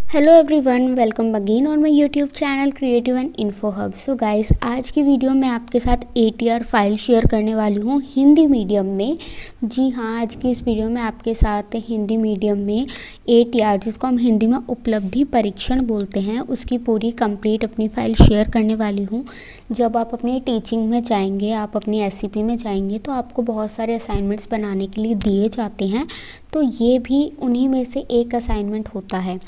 Hello everyone, welcome again on my YouTube channel creative and info hub. So guys, आज की video में आपके साथ ATR फाइल शेयर करने वाली हूँ हिंदी मीडियम में। जी हाँ, आज की इस वीडियो में आपके साथ हिंदी मीडियम में ATR, जिसको हम हिंदी में उपलब्धि परीक्षण बोलते हैं, उसकी पूरी कंप्लीट अपनी फ़ाइल शेयर करने वाली हूँ। जब आप अपनी टीचिंग में जाएंगे, आप अपनी SCP में जाएंगे, तो आपको बहुत सारे असाइनमेंट्स बनाने के लिए दिए जाते हैं। तो ये भी उन्हीं में से एक असाइनमेंट होता है।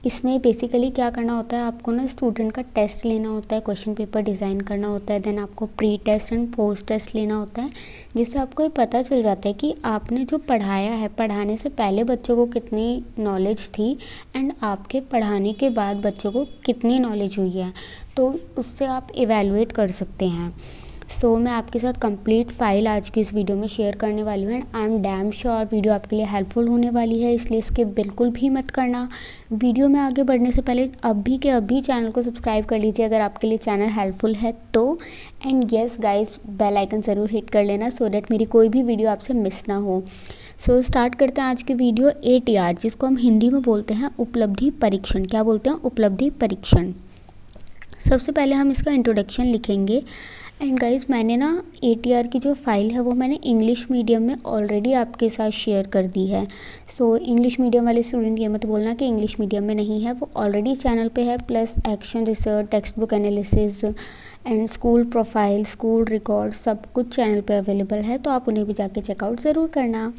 इसमें बेसिकली क्या करना होता है, आपको ना स्टूडेंट का टेस्ट लेना होता है, क्वेश्चन पेपर डिज़ाइन करना होता है, देन आपको pre test and post test लेना होता है, जिससे आपको ये पता चल जाता है कि आपने जो पढ़ाया है, पढ़ाने से पहले बच्चों को कितनी नॉलेज थी एंड आपके पढ़ाने के बाद बच्चों को कितनी नॉलेज हुई है। तो उससे आप इवेलुएट कर सकते हैं। सो मैं आपके साथ कंप्लीट फाइल आज की इस वीडियो में शेयर करने वाली हूँ and I am damn sure video आपके लिए हेल्पफुल होने वाली है, इसलिए इसके बिल्कुल भी मत करना। वीडियो में आगे बढ़ने से पहले अभी के अभी चैनल को सब्सक्राइब कर लीजिए अगर आपके लिए चैनल हेल्पफुल है तो। And yes guys, bell icon ज़रूर हिट कर लेना सो दैट मेरी कोई भी वीडियो आपसे मिस ना हो। सो स्टार्ट करते हैं आज की वीडियो। ATR, जिसको हम हिंदी में बोलते हैं उपलब्धि परीक्षण। क्या बोलते हैं? उपलब्धि परीक्षण। सबसे पहले हम इसका इंट्रोडक्शन लिखेंगे। एंड गाइज, मैंने ना ATR की जो फाइल है वो मैंने इंग्लिश मीडियम में ऑलरेडी आपके साथ शेयर कर दी है। सो इंग्लिश मीडियम वाले स्टूडेंट ये मत बोलना कि इंग्लिश मीडियम में नहीं है, वो ऑलरेडी चैनल पे है। Plus action research, text book analysis and school profile, school record, सब कुछ चैनल पे अवेलेबल है, तो आप उन्हें भी जाके चेकआउट ज़रूर करना।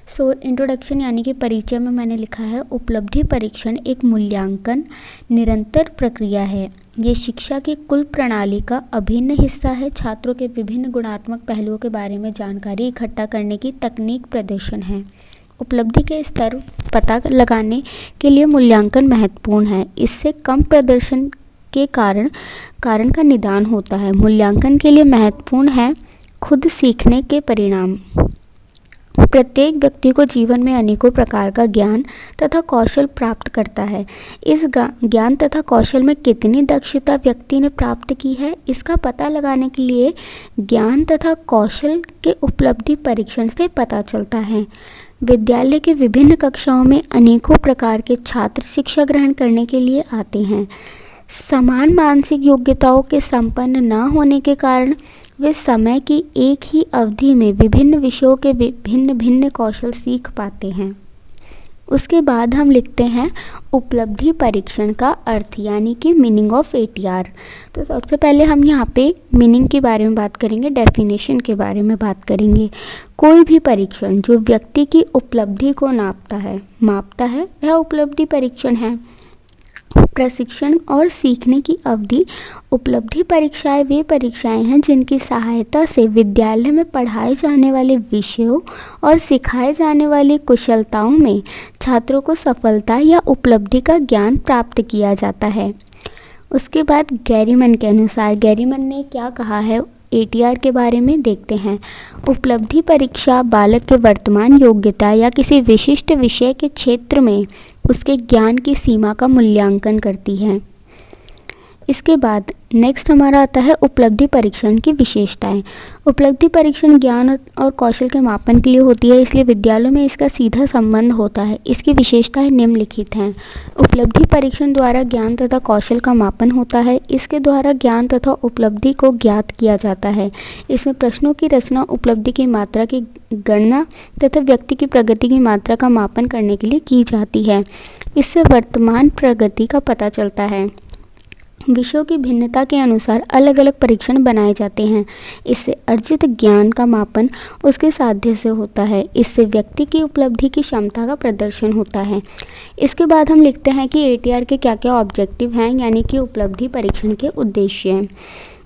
सो इंट्रोडक्शन यानी कि परिचय में मैंने लिखा है, उपलब्धि परीक्षण एक मूल्यांकन निरंतर प्रक्रिया है। ये शिक्षा की कुल प्रणाली का अभिन्न हिस्सा है। छात्रों के विभिन्न गुणात्मक पहलुओं के बारे में जानकारी इकट्ठा करने की तकनीक प्रदर्शन है। उपलब्धि के स्तर पता लगाने के लिए मूल्यांकन महत्वपूर्ण है। इससे कम प्रदर्शन के कारण का निदान होता है। मूल्यांकन के लिए महत्वपूर्ण है खुद सीखने के परिणाम। प्रत्येक व्यक्ति को जीवन में अनेकों प्रकार का ज्ञान तथा कौशल प्राप्त करता है। इस ज्ञान तथा कौशल में कितनी दक्षता व्यक्ति ने प्राप्त की है, इसका पता लगाने के लिए ज्ञान तथा कौशल के उपलब्धि परीक्षण से पता चलता है। विद्यालय के विभिन्न कक्षाओं में अनेकों प्रकार के छात्र शिक्षा ग्रहण करने के लिए आते हैं। समान मानसिक योग्यताओं के संपन्न न होने के कारण वे समय की एक ही अवधि में विभिन्न विषयों के भिन्न कौशल सीख पाते हैं। उसके बाद हम लिखते हैं उपलब्धि परीक्षण का अर्थ, यानी कि मीनिंग ऑफ ATR। तो सबसे पहले हम यहाँ पे मीनिंग के बारे में बात करेंगे, डेफिनेशन के बारे में बात करेंगे। कोई भी परीक्षण जो व्यक्ति की उपलब्धि को मापता है वह उपलब्धि परीक्षण है। प्रशिक्षण और सीखने की अवधि। उपलब्धि परीक्षाएं वे परीक्षाएं हैं जिनकी सहायता से विद्यालय में पढ़ाए जाने वाले विषयों और सिखाए जाने वाली कुशलताओं में छात्रों को सफलता या उपलब्धि का ज्ञान प्राप्त किया जाता है। उसके बाद गैरीमन के अनुसार, गैरीमन ने क्या कहा है ATR के बारे में देखते हैं। उपलब्धि परीक्षा बालक के वर्तमान योग्यता या किसी विशिष्ट विषय के क्षेत्र में उसके ज्ञान की सीमा का मूल्यांकन करती है। इसके बाद नेक्स्ट हमारा आता है उपलब्धि परीक्षण की विशेषताएं। उपलब्धि परीक्षण ज्ञान और कौशल के मापन के लिए होती है, इसलिए विद्यालयों में इसका सीधा संबंध होता है। इसकी विशेषताएं निम्नलिखित हैं। उपलब्धि परीक्षण द्वारा ज्ञान तथा कौशल का मापन होता है। इसके द्वारा ज्ञान तथा उपलब्धि को ज्ञात किया जाता है। इसमें प्रश्नों की रचना, उपलब्धि की मात्रा की गणना तथा व्यक्ति की प्रगति की मात्रा का मापन करने के लिए की जाती है। इससे वर्तमान प्रगति का पता चलता है। विषयों की भिन्नता के अनुसार अलग अलग परीक्षण बनाए जाते हैं। इससे अर्जित ज्ञान का मापन उसके साध्य से होता है। इससे व्यक्ति की उपलब्धि की क्षमता का प्रदर्शन होता है। इसके बाद हम लिखते हैं कि ATR के क्या क्या ऑब्जेक्टिव हैं, यानी कि उपलब्धि परीक्षण के उद्देश्य हैं।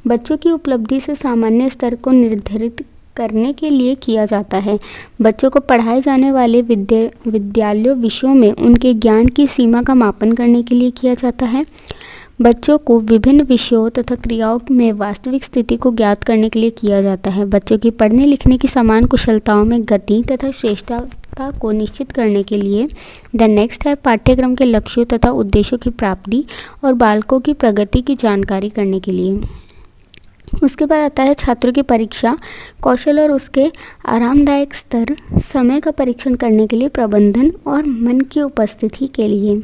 बच्चों की उपलब्धि से सामान्य स्तर को निर्धारित करने के लिए किया जाता है। बच्चों को पढ़ाए जाने वाले विद्यालयों विषयों में उनके ज्ञान की सीमा का मापन करने के लिए किया जाता है। बच्चों को विभिन्न विषयों तथा क्रियाओं में वास्तविक स्थिति को ज्ञात करने के लिए किया जाता है। बच्चों की पढ़ने लिखने की समान कुशलताओं में गति तथा श्रेष्ठता को निश्चित करने के लिए। द नेक्स्ट है पाठ्यक्रम के लक्ष्यों तथा उद्देश्यों की प्राप्ति और बालकों की प्रगति की जानकारी करने के लिए। उसके बाद आता है छात्रों की परीक्षा, कौशल और उसके आरामदायक स्तर, समय का परीक्षण करने के लिए प्रबंधन और मन की उपस्थिति के लिए।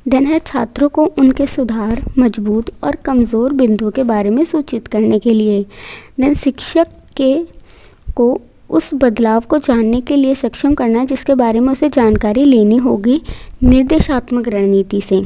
देन है छात्रों को उनके सुधार, मजबूत और कमज़ोर बिंदुओं के बारे में सूचित करने के लिए। देन शिक्षक के को उस बदलाव को जानने के लिए सक्षम करना है जिसके बारे में उसे जानकारी लेनी होगी निर्देशात्मक रणनीति से।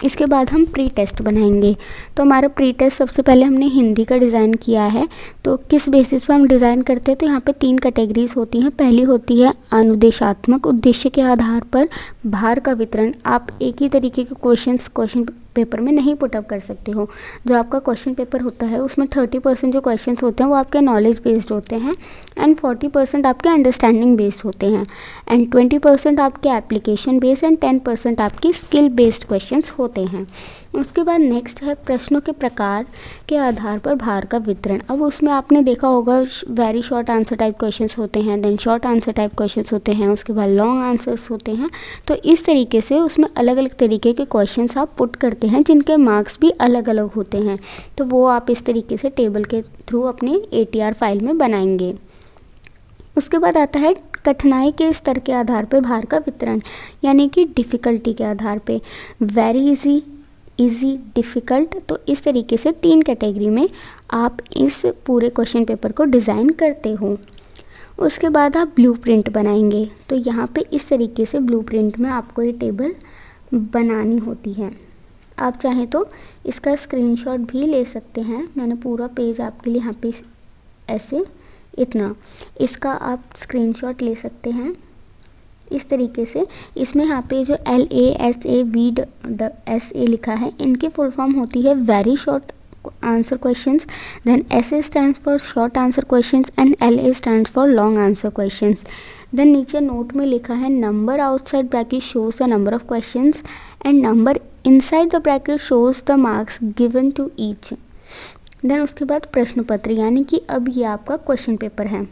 इसके बाद हम प्री टेस्ट बनाएंगे। तो हमारा प्री टेस्ट सबसे पहले हमने हिंदी का डिज़ाइन किया है। तो किस बेसिस पर हम डिज़ाइन करते हैं, तो यहाँ पे 3 कैटेगरीज होती हैं। पहली होती है अनुदेशात्मक, उद्देश्य के आधार पर भार का वितरण। आप एक ही तरीके के क्वेश्चन पेपर में नहीं पुटअप कर सकते हो। जो आपका क्वेश्चन पेपर होता है उसमें 30% जो क्वेश्चंस होते हैं वो आपके नॉलेज बेस्ड होते हैं एंड 40% आपके अंडरस्टैंडिंग बेस्ड होते हैं एंड 20% आपके एप्लीकेशन बेस्ड एंड 10% आपकी स्किल बेस्ड क्वेश्चंस होते हैं। उसके बाद नेक्स्ट है प्रश्नों के प्रकार के आधार पर भार का वितरण। अब उसमें आपने देखा होगा very short answer type questions होते हैं, then short answer type questions होते हैं, उसके बाद लॉन्ग आंसर्स होते हैं। तो इस तरीके से उसमें अलग अलग तरीके के क्वेश्चंस आप पुट करते हैं जिनके मार्क्स भी अलग अलग होते हैं। तो वो आप इस तरीके से टेबल के थ्रू अपने ATR फाइल में बनाएंगे। उसके बाद आता है कठिनाई के स्तर के आधार पर भार का वितरण, यानी कि डिफ़िकल्टी के आधार पे वेरी इजी, डिफ़िकल्ट। तो इस तरीके से 3 कैटेगरी में आप इस पूरे क्वेश्चन पेपर को डिज़ाइन करते हो। उसके बाद आप ब्लूप्रिंट बनाएंगे। तो यहाँ पे इस तरीके से ब्लूप्रिंट में आपको ये टेबल बनानी होती है। आप चाहें तो इसका स्क्रीनशॉट भी ले सकते हैं। मैंने पूरा पेज आपके लिए यहाँ पे ऐसे इतना इसका आप स्क्रीनशॉट ले सकते हैं इस तरीके से। इसमें यहाँ पे जो LASAVSA लिखा है, इनकी फुल फॉर्म होती है very short answer questions, then SA stands for short answer questions and LA stands for long answer questions. Then नीचे नोट में लिखा है number outside bracket shows the number of questions and number inside the bracket shows the marks given to each. Then उसके बाद प्रश्न पत्र, यानी कि अब ये आपका क्वेश्चन पेपर है।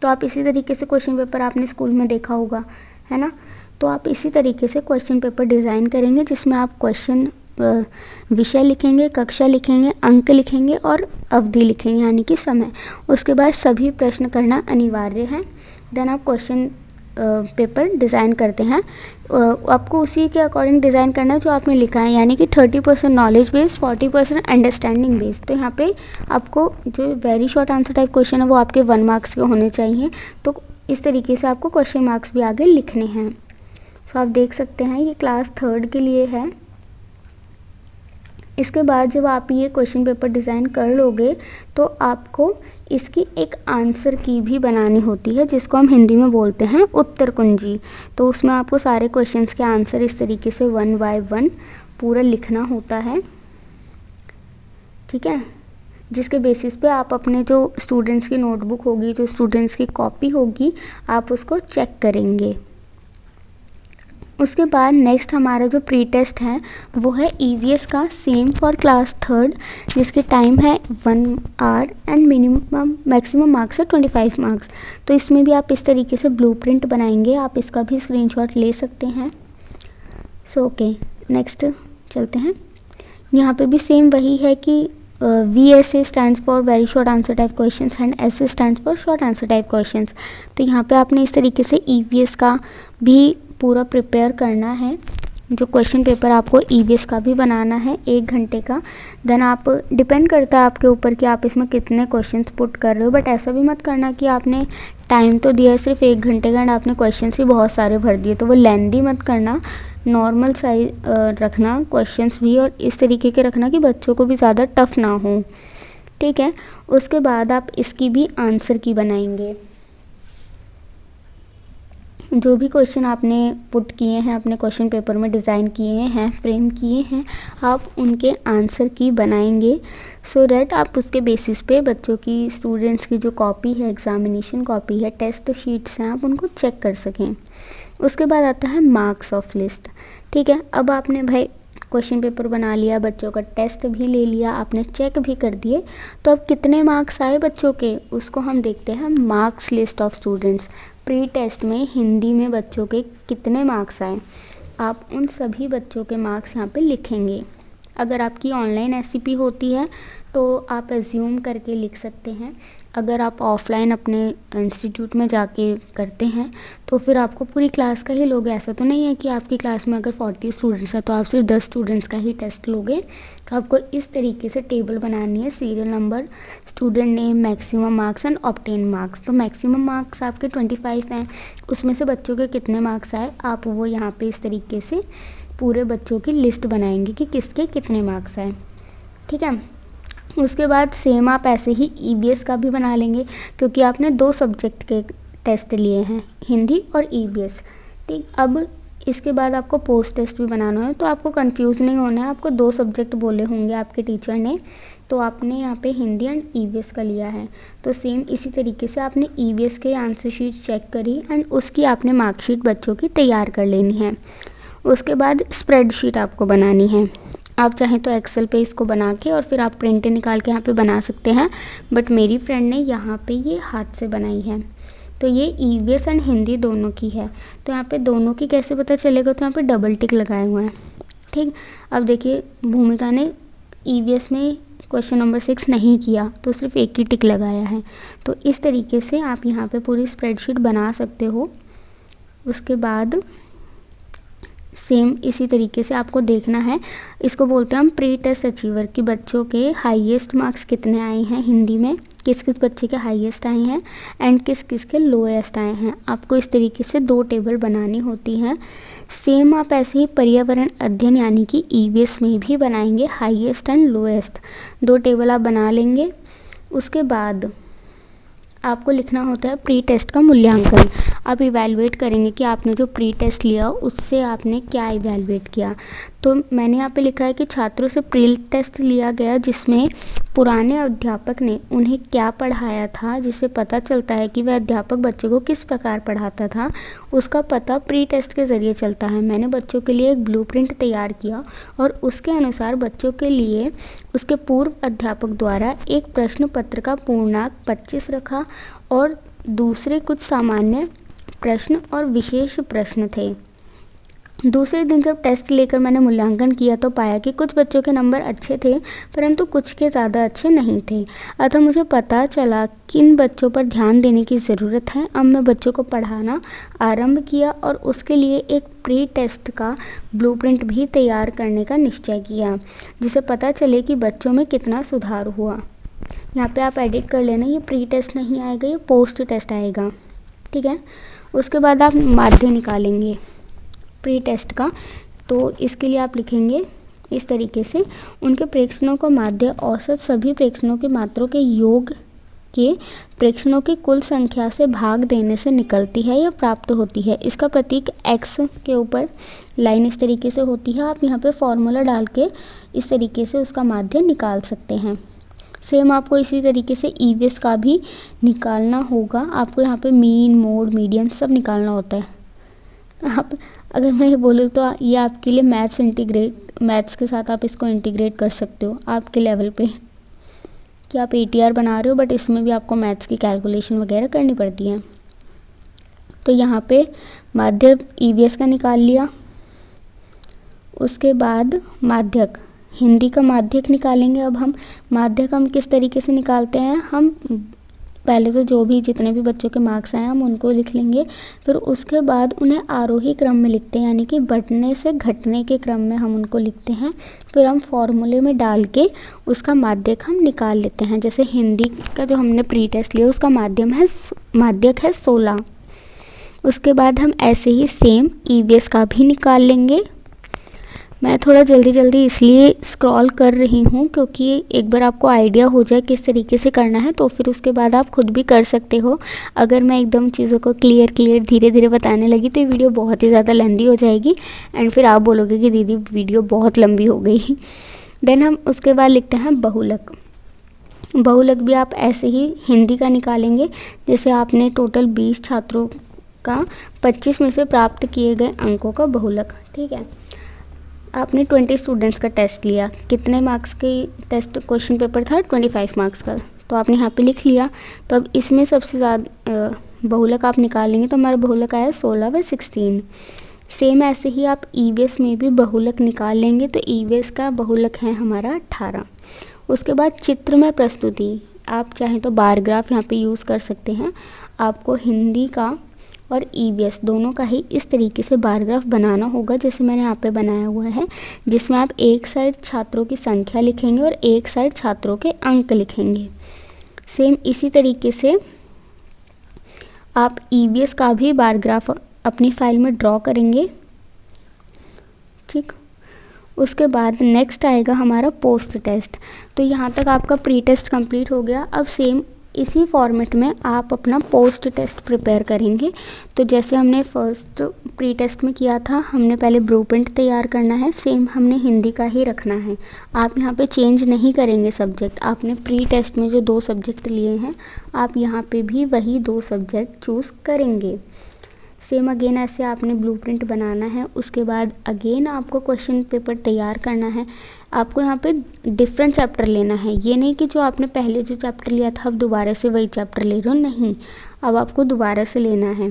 तो आप इसी तरीके से क्वेश्चन पेपर आपने स्कूल में देखा होगा, है ना। तो आप इसी तरीके से क्वेश्चन पेपर डिज़ाइन करेंगे जिसमें आप क्वेश्चन विषय लिखेंगे, कक्षा लिखेंगे, अंक लिखेंगे और अवधि लिखेंगे, यानी कि समय। उसके बाद सभी प्रश्न करना अनिवार्य है। देन आप क्वेश्चन पेपर डिज़ाइन करते हैं। आपको उसी के अकॉर्डिंग डिज़ाइन करना है जो आपने लिखा है, यानी कि 30% नॉलेज बेस्ड, 40% अंडरस्टैंडिंग बेस्ड। तो यहाँ पे आपको जो very short answer type question है वो आपके 1 मार्क्स के होने चाहिए। तो इस तरीके से आपको क्वेश्चन मार्क्स भी आगे लिखने हैं। सो आप देख सकते हैं ये क्लास 3rd के लिए है। इसके बाद जब आप ये क्वेश्चन पेपर डिज़ाइन कर लोगे तो आपको इसकी एक आंसर की भी बनानी होती है जिसको हम हिंदी में बोलते हैं उत्तर कुंजी। तो उसमें आपको सारे क्वेश्चंस के आंसर इस तरीके से 1 by 1 पूरा लिखना होता है, ठीक है। जिसके बेसिस पे आप अपने जो स्टूडेंट्स की नोटबुक होगी, जो स्टूडेंट्स की कॉपी होगी, आप उसको चेक करेंगे। उसके बाद नेक्स्ट हमारा जो प्री टेस्ट है वो है EVS का, सेम फॉर क्लास 3rd, जिसके टाइम है 1 आवर एंड मैक्सिमम मार्क्स है 25 मार्क्स। तो इसमें भी आप इस तरीके से ब्लूप्रिंट बनाएंगे। आप इसका भी स्क्रीनशॉट ले सकते हैं। सो ओके, नेक्स्ट चलते हैं। यहाँ पे भी सेम वही है कि VSA stands for very short answer type questions and SA stands for short answer type questions. तो यहाँ पे आपने इस तरीके से EVS का भी पूरा प्रिपेयर करना है। जो क्वेश्चन पेपर आपको EVS का भी बनाना है 1 घंटे का। देन आप डिपेंड करता है आपके ऊपर कि आप इसमें कितने क्वेश्चंस पुट कर रहे हो, बट ऐसा भी मत करना कि आपने टाइम तो दिया है सिर्फ 1 घंटे का एंड आपने क्वेश्चंस भी बहुत सारे भर दिए, तो वो लेंदी मत करना। नॉर्मल साइज रखना क्वेश्चंस भी, और इस तरीके के रखना कि बच्चों को भी ज़्यादा टफ ना हो, ठीक है। उसके बाद आप इसकी भी आंसर की बनाएंगे। जो भी क्वेश्चन आपने पुट किए हैं अपने क्वेश्चन पेपर में, डिज़ाइन किए हैं, फ्रेम किए हैं, आप उनके आंसर की बनाएंगे सो दैट आप उसके बेसिस पे बच्चों की, स्टूडेंट्स की जो कॉपी है, एग्जामिनेशन कॉपी है, टेस्ट शीट्स हैं, आप उनको चेक कर सकें। उसके बाद आता है मार्क्स ऑफ लिस्ट, ठीक है। अब आपने भाई क्वेश्चन पेपर बना लिया, बच्चों का टेस्ट भी ले लिया, आपने चेक भी कर दिए, तो अब कितने मार्क्स आए बच्चों के, उसको हम देखते हैं marks list of students. Pre test में हिंदी में बच्चों के कितने मार्क्स आए, आप उन सभी बच्चों के मार्क्स यहाँ पे लिखेंगे। अगर आपकी ऑनलाइन एससीपी होती है तो आप एज्यूम करके लिख सकते हैं। अगर आप ऑफलाइन अपने इंस्टीट्यूट में जाके करते हैं तो फिर आपको पूरी क्लास का ही लोगे। ऐसा तो नहीं है कि आपकी क्लास में अगर 40 स्टूडेंट्स हैं तो आप सिर्फ 10 स्टूडेंट्स का ही टेस्ट लोगे। तो आपको इस तरीके से टेबल बनानी है, serial number, student name, maximum marks and obtain marks. तो मैक्सिमम मार्क्स आपके 25 हैं, उसमें से बच्चों के कितने मार्क्स आए आप वो यहाँ पे इस तरीके से पूरे बच्चों की लिस्ट बनाएंगे कि किसके कितने मार्क्स आए। ठीक है, उसके बाद सेम आप ऐसे ही ईवीएस का भी बना लेंगे, क्योंकि आपने 2 सब्जेक्ट के टेस्ट लिए हैं, हिंदी और ईवीएस। ठीक, अब इसके बाद आपको पोस्ट टेस्ट भी बनाना है, तो आपको कंफ्यूज नहीं होना है। आपको 2 सब्जेक्ट बोले होंगे आपके टीचर ने, तो आपने यहाँ पे हिंदी एंड ईवीएस का लिया है, तो सेम इसी तरीके से आपने ईवीएस के आंसर शीट चेक करी एंड उसकी आपने मार्कशीट बच्चों की तैयार कर लेनी है। उसके बाद स्प्रेडशीट आपको बनानी है। आप चाहें तो एक्सेल पे इसको बना के और फिर आप प्रिंट निकाल के यहाँ पे बना सकते हैं, बट मेरी फ्रेंड ने यहाँ पे ये हाथ से बनाई है। तो ये ईवीएस एंड हिंदी दोनों की है, तो यहाँ पे दोनों की कैसे पता चलेगा, तो यहाँ पे डबल टिक लगाए हुए हैं। ठीक, अब देखिए भूमिका ने ईवीएस में क्वेश्चन नंबर 6 नहीं किया तो सिर्फ एक ही टिक लगाया है। तो इस तरीके से आप यहाँ पे पूरी स्प्रेडशीट बना सकते हो। उसके बाद सेम इसी तरीके से आपको देखना है, इसको बोलते हैं हम प्री टेस्ट अचीवर, कि बच्चों के हाईएस्ट मार्क्स कितने आए हैं हिंदी में, किस किस बच्चे के हाईएस्ट आए हैं एंड किस किस के लोएस्ट आए हैं। आपको इस तरीके से 2 टेबल बनानी होती हैं। सेम आप ऐसे ही पर्यावरण अध्ययन यानी कि ईवीएस में भी बनाएंगे, हाईएस्ट एंड लोएस्ट 2 टेबल आप बना लेंगे। उसके बाद आपको लिखना होता है प्री टेस्ट का मूल्यांकन। आप इवैल्यूएट करेंगे कि आपने जो प्री टेस्ट लिया उससे आपने क्या इवैल्यूएट किया। तो मैंने यहाँ पे लिखा है कि छात्रों से प्री टेस्ट लिया गया जिसमें पुराने अध्यापक ने उन्हें क्या पढ़ाया था, जिससे पता चलता है कि वह अध्यापक बच्चों को किस प्रकार पढ़ाता था, उसका पता प्री टेस्ट के ज़रिए चलता है। मैंने बच्चों के लिए एक ब्लूप्रिंट तैयार किया और उसके अनुसार बच्चों के लिए उसके पूर्व अध्यापक द्वारा एक प्रश्न पत्र का पूर्णांक 25 रखा और दूसरे कुछ सामान्य प्रश्न और विशेष प्रश्न थे। दूसरे दिन जब टेस्ट लेकर मैंने मूल्यांकन किया तो पाया कि कुछ बच्चों के नंबर अच्छे थे परंतु कुछ के ज़्यादा अच्छे नहीं थे। अतः मुझे पता चला कि इन बच्चों पर ध्यान देने की ज़रूरत है। अब मैं बच्चों को पढ़ाना आरंभ किया और उसके लिए एक प्री टेस्ट का ब्लूप्रिंट भी तैयार करने का निश्चय किया, जिससे पता चले कि बच्चों में कितना सुधार हुआ। यहाँ पे आप एडिट कर लेना, ये प्री टेस्ट नहीं आएगा, ये पोस्ट टेस्ट आएगा। ठीक है, उसके बाद आप माध्य निकालेंगे प्री टेस्ट का। तो इसके लिए आप लिखेंगे इस तरीके से, उनके प्रेक्षणों का माध्य औसत सभी प्रेक्षणों के मात्रों के योग के प्रेक्षणों की कुल संख्या से भाग देने से निकलती है या प्राप्त होती है। इसका प्रतीक x के ऊपर लाइन इस तरीके से होती है। आप यहाँ पे फॉर्मूला डाल के इस तरीके से उसका माध्य निकाल सकते हैं। सेम आपको इसी तरीके से ईवीएस का भी निकालना होगा। आपको यहाँ पे मीन, मोड, मीडियन सब निकालना होता है। आप अगर मैं ये बोलूँ तो ये आपके लिए मैथ्स के साथ आप इसको इंटीग्रेट कर सकते हो आपके लेवल पे, कि आप एटीआर बना रहे हो बट इसमें भी आपको मैथ्स की कैलकुलेशन वगैरह करनी पड़ती है। तो यहाँ पे माध्यक ईवीएस का निकाल लिया। उसके बाद माध्यक, हिंदी का माध्यक निकालेंगे। अब हम माध्यक हम किस तरीके से निकालते हैं, हम पहले तो जो भी जितने भी बच्चों के मार्क्स आए हम उनको लिख लेंगे, फिर उसके बाद उन्हें आरोही क्रम में लिखते हैं, यानी कि बढ़ने से घटने के क्रम में हम उनको लिखते हैं। फिर हम फॉर्मूले में डाल के उसका माध्यक हम निकाल लेते हैं। जैसे हिंदी का जो हमने प्री टेस्ट लिया उसका माध्यक है 16। उसके बाद हम ऐसे ही सेम ईवीएस का भी निकाल लेंगे। मैं थोड़ा जल्दी इसलिए स्क्रॉल कर रही हूँ क्योंकि एक बार आपको आइडिया हो जाए किस तरीके से करना है तो फिर उसके बाद आप खुद भी कर सकते हो। अगर मैं एकदम चीज़ों को क्लियर धीरे धीरे बताने लगी तो ये वीडियो बहुत ही ज़्यादा लेंदी हो जाएगी एंड फिर आप बोलोगे कि दीदी वीडियो बहुत लंबी हो गई। देन हम उसके बाद लिखते हैं बहुलक। बहुलक भी आप ऐसे ही हिंदी का निकालेंगे। जैसे आपने टोटल 20 छात्रों का 25 में से प्राप्त किए गए अंकों का बहुलक। ठीक है, आपने 20 स्टूडेंट्स का टेस्ट लिया, कितने मार्क्स की टेस्ट क्वेश्चन पेपर था, 25 मार्क्स का, तो आपने यहाँ पे लिख लिया। तो अब इसमें सबसे ज़्यादा बहुलक आप निकालेंगे तो हमारा बहुलक आया 16 व 16। सेम ऐसे ही आप ईवीएस में भी बहुलक निकाल लेंगे। तो ईवीएस का बहुलक है हमारा 18। उसके बाद चित्र में प्रस्तुति, आप चाहें तो बार ग्राफ यहाँ पे यूज़ कर सकते हैं। आपको हिंदी का और ईवीएस दोनों का ही इस तरीके से बार ग्राफ बनाना होगा जैसे मैंने यहाँ पे बनाया हुआ है, जिसमें आप एक साइड छात्रों की संख्या लिखेंगे और एक साइड छात्रों के अंक लिखेंगे। सेम इसी तरीके से आप ईवीएस का भी बार ग्राफ अपनी फाइल में ड्रॉ करेंगे। ठीक, उसके बाद नेक्स्ट आएगा हमारा पोस्ट टेस्ट। तो यहाँ तक आपका प्री टेस्ट कंप्लीट हो गया। अब सेम इसी फॉर्मेट में आप अपना पोस्ट टेस्ट प्रिपेयर करेंगे। तो जैसे हमने फर्स्ट प्री टेस्ट में किया था, हमने पहले ब्लूप्रिंट तैयार करना है, सेम हमने हिंदी का ही रखना है। आप यहाँ पे चेंज नहीं करेंगे सब्जेक्ट। आपने प्री टेस्ट में जो 2 सब्जेक्ट लिए हैं, आप यहाँ पे भी वही 2 सब्जेक्ट चूज़ करेंगे। सेम अगेन ऐसे आपने ब्लूप्रिंट बनाना है। उसके बाद अगेन आपको क्वेश्चन पेपर तैयार करना है। आपको यहाँ पे डिफरेंट चैप्टर लेना है, ये नहीं कि जो आपने पहले जो चैप्टर लिया था अब दोबारा से वही चैप्टर ले रहे हो, नहीं, अब आपको दोबारा से लेना है।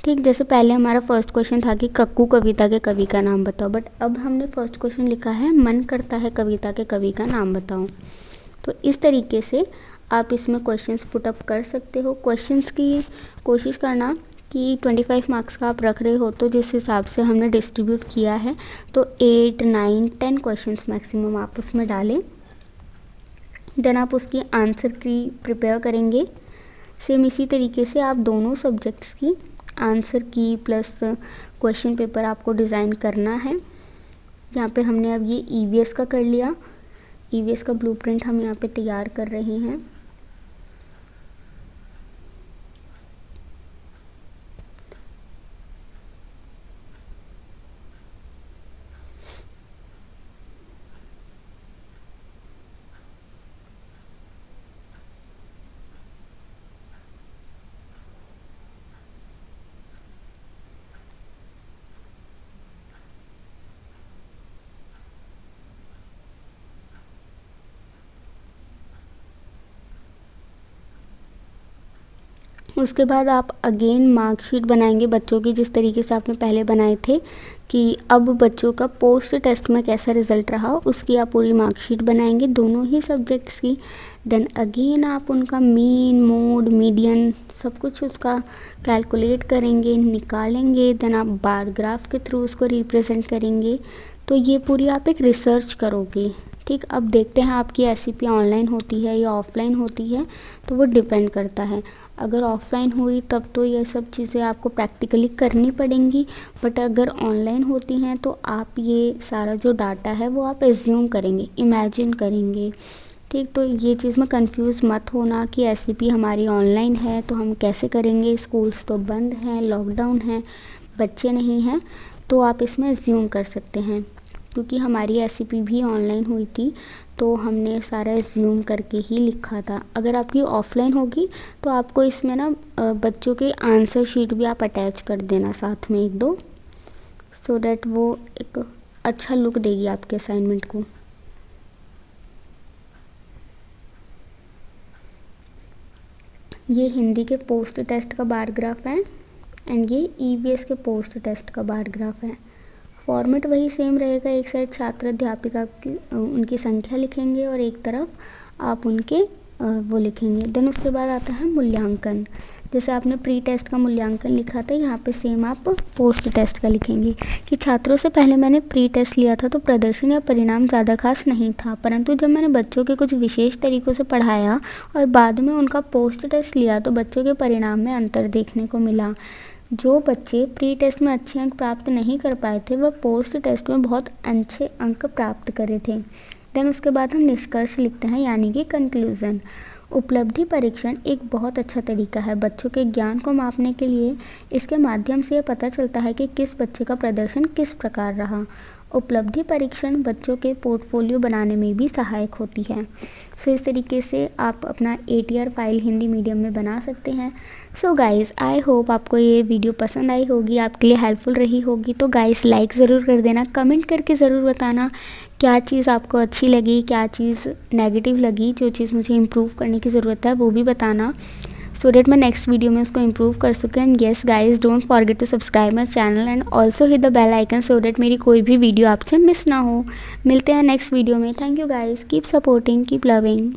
ठीक, जैसे पहले हमारा फर्स्ट क्वेश्चन था कि कक्कू कविता के कवि का नाम बताओ, बट अब हमने फर्स्ट क्वेश्चन लिखा है मन करता है कविता के कवि का नाम बताओ। तो इस तरीके से आप इसमें क्वेश्चंस पुट अप कर सकते हो। क्वेश्चंस की कोशिश करना कि 25 मार्क्स का आप रख रहे हो, तो जिस हिसाब से हमने डिस्ट्रीब्यूट किया है तो 8, 9, 10 क्वेश्चंस मैक्सिमम आप उसमें डालें। देन आप उसकी आंसर की प्रिपेयर करेंगे। सेम इसी तरीके से आप दोनों सब्जेक्ट्स की आंसर की प्लस क्वेश्चन पेपर आपको डिज़ाइन करना है। यहाँ पे हमने अब ये ईवीएस का कर लिया। ईवीएस का ब्लूप्रिंट हम यहाँ पे तैयार कर रहे हैं। उसके बाद आप अगेन मार्कशीट बनाएंगे बच्चों की, जिस तरीके से आपने पहले बनाए थे कि अब बच्चों का पोस्ट टेस्ट में कैसा रिज़ल्ट रहा, उसकी आप पूरी मार्कशीट बनाएंगे दोनों ही सब्जेक्ट्स की। देन अगेन आप उनका मीन, मोड, मीडियन सब कुछ उसका कैलकुलेट करेंगे, निकालेंगे। देन आप बार ग्राफ के थ्रू उसको रिप्रेजेंट करेंगे। तो ये पूरी आप एक रिसर्च करोगे। ठीक, अब देखते हैं आपकी एससीपी ऑनलाइन होती है या ऑफलाइन होती है, तो वो डिपेंड करता है। अगर ऑफलाइन हुई तब तो ये सब चीज़ें आपको प्रैक्टिकली करनी पड़ेंगी, बट अगर ऑनलाइन होती हैं तो आप ये सारा जो डाटा है वो आप एज्यूम करेंगे, इमेजिन करेंगे। ठीक, तो ये चीज़ में कंफ्यूज मत होना कि एससीपी हमारी ऑनलाइन है तो हम कैसे करेंगे, स्कूल्स तो बंद हैं, लॉकडाउन है, बच्चे नहीं हैं, तो आप इसमें एज्यूम कर सकते हैं। क्योंकि हमारी एससीपी भी ऑनलाइन हुई थी तो हमने सारा एज्यूम करके ही लिखा था। अगर आपकी ऑफलाइन होगी तो आपको इसमें ना बच्चों के आंसर शीट भी आप अटैच कर देना साथ में 1-2, सो डैट वो एक अच्छा लुक देगी आपके असाइनमेंट को। ये हिंदी के पोस्ट टेस्ट का बार ग्राफ है एंड ये ईवीएस के पोस्ट टेस्ट का बार ग्राफ है। फॉर्मेट वही सेम रहेगा, एक साइड छात्र अध्यापिका की उनकी संख्या लिखेंगे और एक तरफ आप उनके वो लिखेंगे। देन उसके बाद आता है मूल्यांकन। जैसे आपने प्री टेस्ट का मूल्यांकन लिखा था, यहाँ पे सेम आप पोस्ट टेस्ट का लिखेंगे कि छात्रों से पहले मैंने प्री टेस्ट लिया था तो प्रदर्शन या परिणाम ज़्यादा खास नहीं था, परंतु जब मैंने बच्चों के कुछ विशेष तरीक़ों से पढ़ाया और बाद में उनका पोस्ट टेस्ट लिया तो बच्चों के परिणाम में अंतर देखने को मिला। जो बच्चे प्री टेस्ट में अच्छे अंक प्राप्त नहीं कर पाए थे वह पोस्ट टेस्ट में बहुत अच्छे अंक प्राप्त करे थे। देन उसके बाद हम निष्कर्ष लिखते हैं, यानी कि कंक्लूज़न। उपलब्धि परीक्षण एक बहुत अच्छा तरीका है बच्चों के ज्ञान को मापने के लिए। इसके माध्यम से यह पता चलता है कि किस बच्चे का प्रदर्शन किस प्रकार रहा। उपलब्धि परीक्षण बच्चों के पोर्टफोलियो बनाने में भी सहायक होती है। सो इस तरीके से आप अपना ATR फाइल हिंदी मीडियम में बना सकते हैं। सो गाइज़, आई होप आपको ये वीडियो पसंद आई होगी, आपके लिए हेल्पफुल रही होगी। तो गाइज़ लाइक ज़रूर कर देना, कमेंट करके ज़रूर बताना क्या चीज़ आपको अच्छी लगी, क्या चीज़ नेगेटिव लगी, जो चीज़ मुझे इम्प्रूव करने की ज़रूरत है वो भी बताना। सो दैट मैं नेक्स्ट वीडियो में उसको इम्प्रूव कर सकूँ। And yes guys, don't forget to subscribe my channel and also hit the bell icon so that मेरी कोई भी वीडियो आपसे मिस ना हो। मिलते हैं नेक्स्ट वीडियो में। Thank you guys, keep supporting, keep loving.